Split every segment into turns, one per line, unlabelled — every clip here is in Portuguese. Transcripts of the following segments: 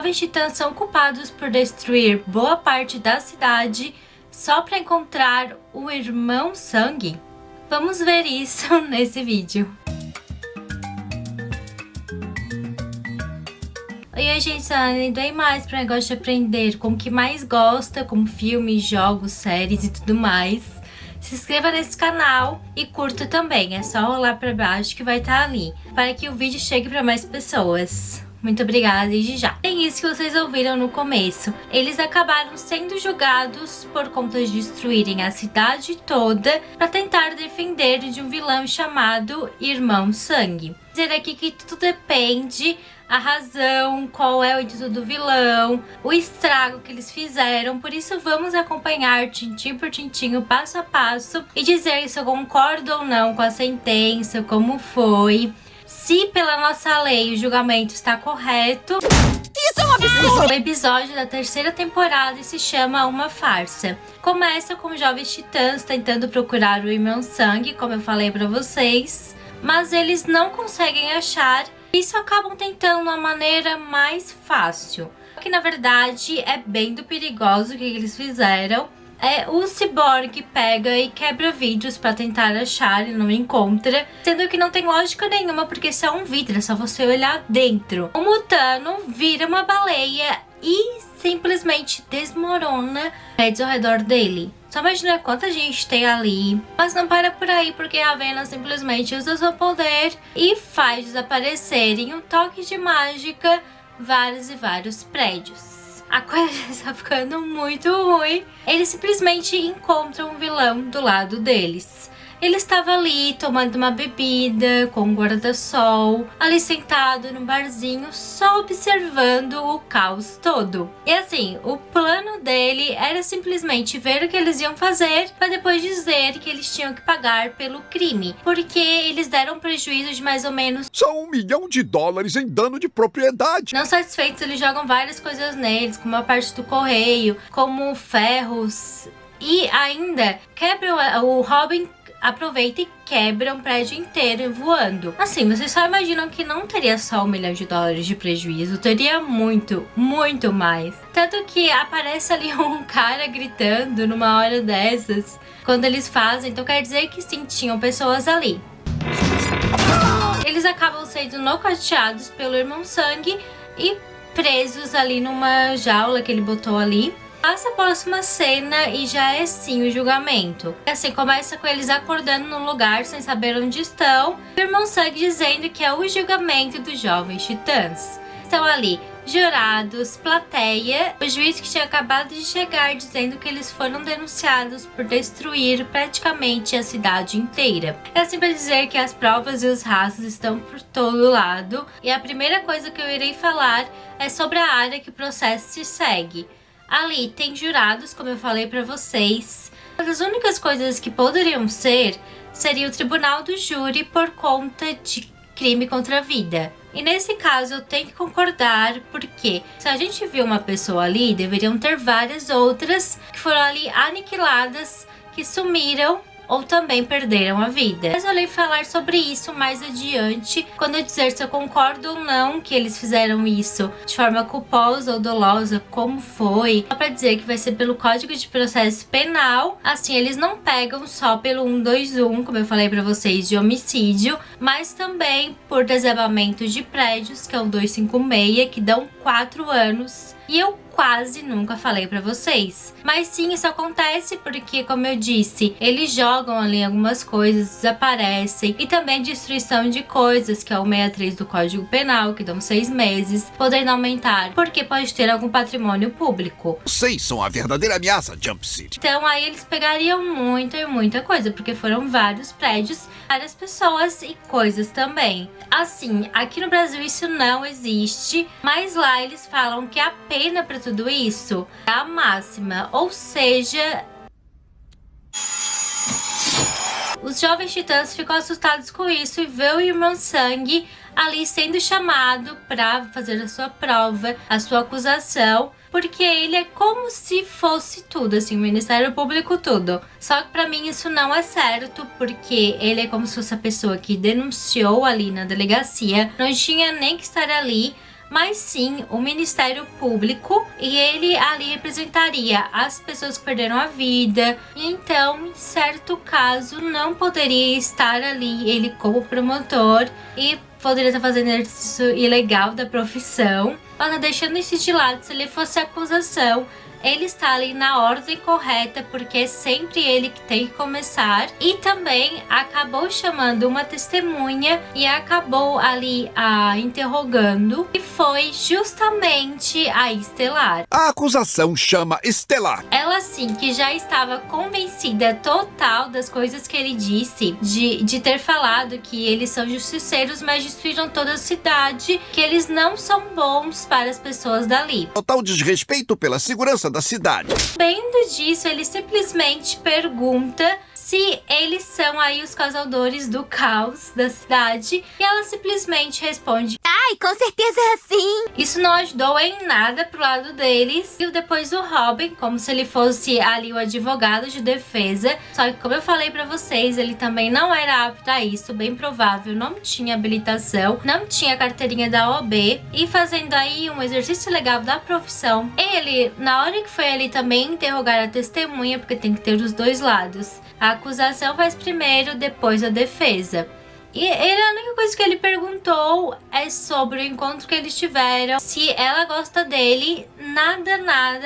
Jovens titãs são culpados por destruir boa parte da cidade só para encontrar o irmão Sangue? Vamos ver isso nesse vídeo. Oi, gente, sou a Ana e doei mais para negócio de aprender com o que mais gosta, como filmes, jogos, séries e tudo mais. Se inscreva nesse canal e curta também, é só rolar para baixo que vai estar ali, para que o vídeo chegue para mais pessoas. Muito obrigada desde já. Tem isso que vocês ouviram no começo. Eles acabaram sendo julgados por conta de destruírem a cidade toda para tentar defender de um vilão chamado Irmão Sangue. Vou dizer aqui que tudo depende a razão, qual é o intuito do vilão, o estrago que eles fizeram. Por isso vamos acompanhar tintim por tintim, passo a passo, e dizer se eu concordo ou não com a sentença, como foi, se pela nossa lei o julgamento está correto.
Isso é um absurdo!
O episódio da terceira temporada se chama Uma Farsa. Começa com os jovens titãs tentando procurar o irmão Sangue, como eu falei pra vocês, mas eles não conseguem achar. Isso acabam tentando uma maneira mais fácil, que na verdade é bem do perigoso o que eles fizeram. O Cyborg pega e quebra vidros pra tentar achar e não encontra, sendo que não tem lógica nenhuma, porque isso é um vidro, é só você olhar dentro. O Mutano vira uma baleia e simplesmente desmorona prédios ao redor dele. Só imagina quanta gente tem ali. Mas não para por aí, porque a Ravena simplesmente usa seu poder e faz desaparecer em um toque de mágica vários e vários prédios. A coisa está ficando muito ruim. Eles simplesmente encontram um vilão do lado deles. Ele estava ali tomando uma bebida com um guarda-sol, ali sentado no barzinho, só observando o caos todo. E assim, o plano dele era simplesmente ver o que eles iam fazer para depois dizer que eles tinham que pagar pelo crime, porque eles deram prejuízo de mais ou menos
Só $1 milhão em dano de propriedade.
Não satisfeitos, eles jogam várias coisas neles, como a parte do correio, como ferros, e ainda quebram. O Robin aproveita e quebra um prédio inteiro voando. Assim, vocês só imaginam que não teria só $1 milhão de prejuízo, teria muito, muito mais. Tanto que aparece ali um cara gritando numa hora dessas, quando eles fazem, então quer dizer que sim, tinham pessoas ali. Eles acabam sendo nocauteados pelo Irmão Sangue e presos ali numa jaula que ele botou ali. Passa a próxima cena e já é sim o julgamento. Assim, começa com eles acordando num lugar sem saber onde estão. O Irmão Sangue dizendo que é o julgamento dos jovens titãs. Estão ali jurados, plateia, o juiz que tinha acabado de chegar dizendo que eles foram denunciados por destruir praticamente a cidade inteira. É assim para dizer que as provas e os rastros estão por todo lado. E a primeira coisa que eu irei falar é sobre a área que o processo se segue. Ali tem jurados, como eu falei pra vocês. Uma das únicas coisas que poderiam ser seria o tribunal do júri por conta de crime contra a vida. E nesse caso eu tenho que concordar, porque se a gente viu uma pessoa ali, deveriam ter várias outras que foram ali aniquiladas, que sumiram ou também perderam a vida. Mas eu irei falar sobre isso mais adiante, quando eu dizer se eu concordo ou não que eles fizeram isso de forma culposa ou dolosa, como foi. Só pra dizer que vai ser pelo Código de Processo Penal. Assim, eles não pegam só pelo 121, como eu falei pra vocês, de homicídio, mas também por desabamento de prédios, que é o 256, que dão 4 anos. E eu quase nunca falei pra vocês. Mas sim, isso acontece porque, como eu disse, eles jogam ali algumas coisas, desaparecem. E também destruição de coisas, que é o 63 do Código Penal, que dão 6 meses, podendo aumentar, porque pode ter algum patrimônio público.
Vocês são a verdadeira ameaça, Jump City.
Então aí eles pegariam muita e muita coisa, porque foram vários prédios, várias pessoas e coisas também. Assim, aqui no Brasil isso não existe, mas lá eles falam que a pena pra tudo isso é a máxima, ou seja, os jovens titãs ficam assustados com isso e vê o Irmão Sangue ali sendo chamado para fazer a sua prova, a sua acusação, porque ele é como se fosse tudo, assim, o Ministério Público tudo. Só que pra mim isso não é certo, porque ele é como se fosse a pessoa que denunciou ali na delegacia, não tinha nem que estar ali. mas sim o Ministério Público, e ele ali representaria as pessoas que perderam a vida. Então, em certo caso, não poderia estar ali ele como promotor e poderia estar fazendo exercício ilegal da profissão. Mas deixando isso de lado, se ele fosse acusação, ele está ali na ordem correta, porque é sempre ele que tem que começar. E também acabou chamando uma testemunha e acabou ali interrogando, e foi justamente a Estelar.
A acusação chama Estelar.
Ela sim, que já estava convencida total das coisas que ele disse, de ter falado que eles são justiceiros, mas destruíram toda a cidade, que eles não são bons para as pessoas dali.
Total desrespeito pela segurança da cidade.
Sabendo disso, ele simplesmente pergunta se eles são aí os causadores do caos da cidade, e ela simplesmente responde:
ai, com certeza é assim.
Isso não ajudou em nada pro lado deles. E depois o Robin, como se ele fosse ali o advogado de defesa, só que como eu falei pra vocês, ele também não era apto a isso, bem provável, não tinha habilitação, não tinha carteirinha da OAB, e fazendo aí um exercício legal da profissão, ele, na hora que foi ali também interrogar a testemunha, porque tem que ter os dois lados, a acusação faz primeiro, depois a defesa. E a única coisa que ele perguntou é sobre o encontro que eles tiveram, se ela gosta dele, nada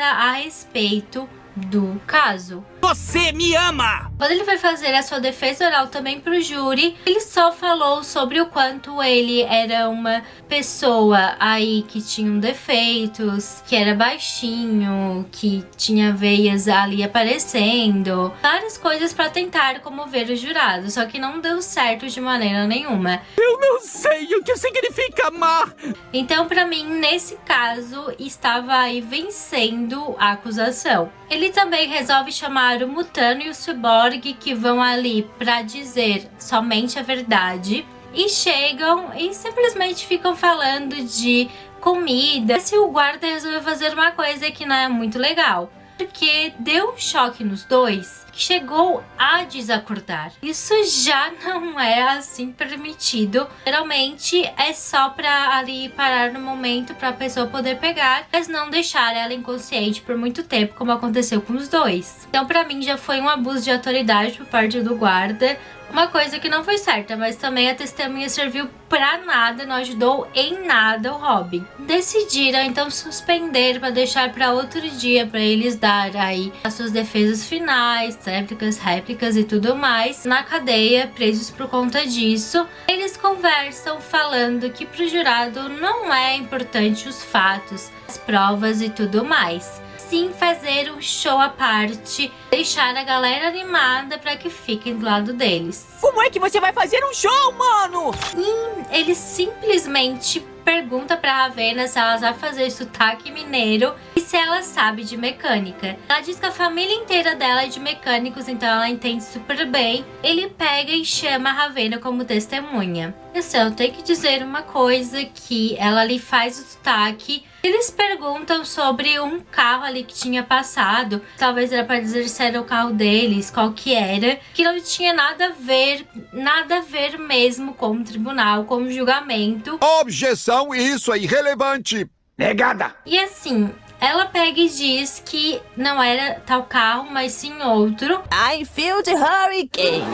a respeito do caso.
Você me ama!
Quando ele foi fazer a sua defesa oral também pro júri, ele só falou sobre o quanto ele era uma pessoa aí que tinha defeitos, que era baixinho, que tinha veias ali aparecendo, várias coisas pra tentar comover o jurado, só que não deu certo de maneira nenhuma.
Eu não sei o que significa amar!
Então, pra mim, nesse caso, estava aí vencendo a acusação. Ele também resolve chamar o Mutano e o Cyborg, que vão ali pra dizer somente a verdade. E chegam e simplesmente ficam falando de comida. Se o guarda resolveu fazer uma coisa que não é muito legal, porque deu um choque nos dois, que chegou a desacordar. Isso já não é assim permitido. Geralmente é só pra ali parar no momento pra pessoa poder pegar, mas não deixar ela inconsciente por muito tempo, como aconteceu com os dois. Então pra mim já foi um abuso de autoridade por parte do guarda. Uma coisa que não foi certa, mas também a testemunha serviu pra nada, não ajudou em nada o Robin. Decidiram então suspender para deixar para outro dia, para eles dar aí as suas defesas finais, réplicas e tudo mais na cadeia, presos por conta disso. Eles conversam falando que pro jurado não é importante os fatos, as provas e tudo mais. Sim, fazer um show à parte, deixar a galera animada para que fiquem do lado deles.
Como é que você vai fazer um show, mano?
E ele simplesmente pergunta pra Ravenna se ela sabe fazer sotaque mineiro e se ela sabe de mecânica. Ela diz que a família inteira dela é de mecânicos, então ela entende super bem. Ele pega e chama a Ravenna como testemunha. Eu tenho que dizer uma coisa, que ela ali faz o sotaque. Eles perguntam sobre um carro ali que tinha passado. Talvez era para dizer se era o carro deles, qual que era. Que não tinha nada a ver mesmo com o tribunal, com o julgamento.
Objeção, isso é irrelevante.
Negada!
E assim, ela pega e diz que não era tal carro, mas sim outro.
I feel the hurricane.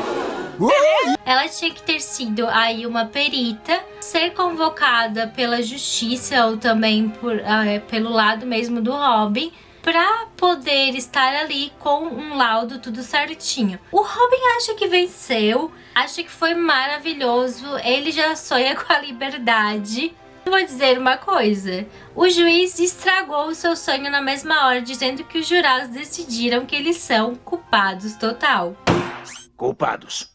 Ela tinha que ter sido aí uma perita, ser convocada pela justiça ou também pelo lado mesmo do Robin, pra poder estar ali com um laudo tudo certinho. O Robin acha que venceu, acha que foi maravilhoso, ele já sonha com a liberdade. Vou dizer uma coisa, o juiz estragou o seu sonho na mesma hora, dizendo que os jurados decidiram que eles são culpados total.
Culpados.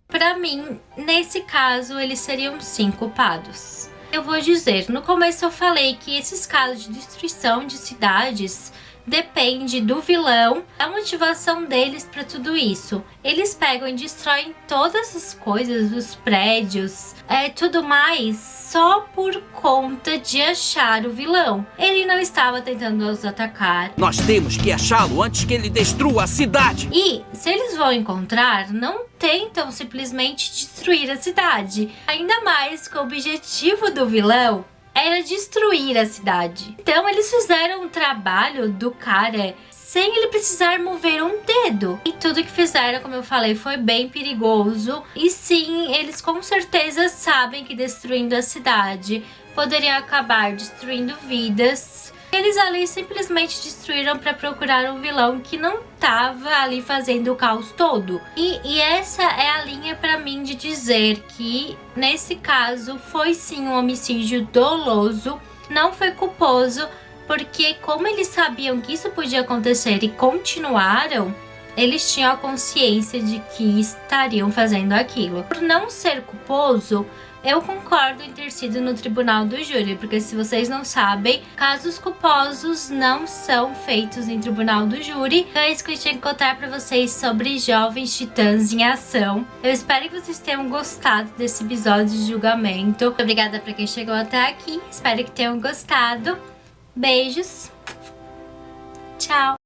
Pra mim, nesse caso, eles seriam sim culpados. Eu vou dizer, no começo eu falei que esses casos de destruição de cidades depende do vilão, a motivação deles pra tudo isso. Eles pegam e destroem todas as coisas, os prédios, tudo mais, só por conta de achar o vilão. Ele não estava tentando os atacar.
Nós temos que achá-lo antes que ele destrua a cidade.
E se eles vão encontrar, não tentam simplesmente destruir a cidade. Ainda mais que o objetivo do vilão era destruir a cidade. Então eles fizeram um trabalho do cara sem ele precisar mover um dedo. E tudo que fizeram, como eu falei, foi bem perigoso. E sim, eles com certeza sabem que destruindo a cidade poderia acabar destruindo vidas. Eles ali simplesmente destruíram para procurar um vilão que não tava ali fazendo o caos todo. E essa é a linha para mim de dizer que, nesse caso, foi sim um homicídio doloso, não foi culposo, porque como eles sabiam que isso podia acontecer e continuaram, eles tinham a consciência de que estariam fazendo aquilo. Por não ser culposo, eu concordo em ter sido no tribunal do júri, porque se vocês não sabem, casos culposos não são feitos em tribunal do júri. Então é isso que eu tinha que contar pra vocês sobre Jovens Titãs em Ação. Eu espero que vocês tenham gostado desse episódio de julgamento. Obrigada pra quem chegou até aqui, espero que tenham gostado. Beijos, tchau!